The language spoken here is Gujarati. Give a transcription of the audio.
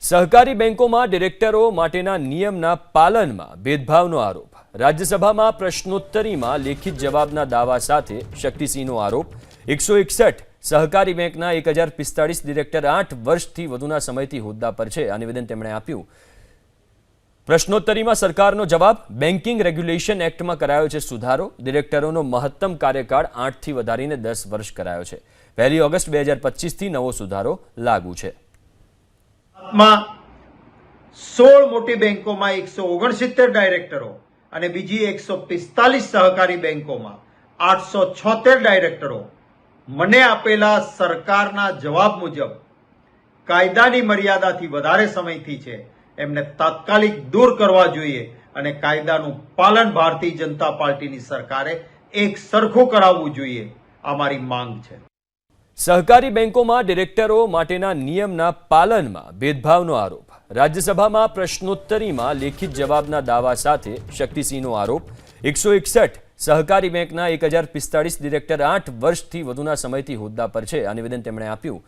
સહકારી બેંકોમાં ડિરેક્ટરો માટેના નિયમના પાલનમાં ભેદભાવનો આરોપ। રાજ્યસભામાં પ્રશ્નોત્તરીમાં લેખિત જવાબના દાવા સાથે શક્તિસિંહનો આરોપ। 161 સહકારી બેંકના 1045 ડિરેક્ટર 8 વર્ષથી વધુના સમયથી હોદ્દા પર છે। આ નિવેદન તેમણે આપ્યું। પ્રશ્નોત્તરીમાં સરકારનો જવાબ, બેન્કિંગ રેગ્યુલેશન એક્ટમાં કરાયો છે સુધારો। ડિરેક્ટરોનો મહત્તમ કાર્યકાળ 8થી વધારીને 10 વર્ષ કરાયો છે। 1 ઓગસ્ટ 2025થી નવો સુધારો લાગુ છે। 16 મોટી બેંકોમાં 169 ડાયરેક્ટરો અને બીજી 145 સહકારી બેંકોમાં 876 ડાયરેક્ટરો મને આપેલા સરકારના જવાબ મુજબ કાયદાની મર્યાદાથી વધારે સમયથી છે, એમને તાત્કાલિક દૂર કરવા જોઈએ અને કાયદાનું પાલન ભારતીય જનતા પાર્ટીની સરકારે એક સરખું કરાવવું જોઈએ। આ મારી માંગ છે। સહકારી બેંકોમાં ડિરેક્ટરો માટેના નિયમના પાલનમાં ભેદભાવનો આરોપ। રાજ્યસભામાં પ્રશ્નોત્તરીમાં લેખિત જવાબના દાવા સાથે શક્તિસિંહનો આરોપ। 161 સહકારી બેંકના 1045 ડિરેક્ટર 8 વર્ષથી વધુના સમયથી હોદ્દા પર છે। આ નિવેદન તેમણે આપ્યું।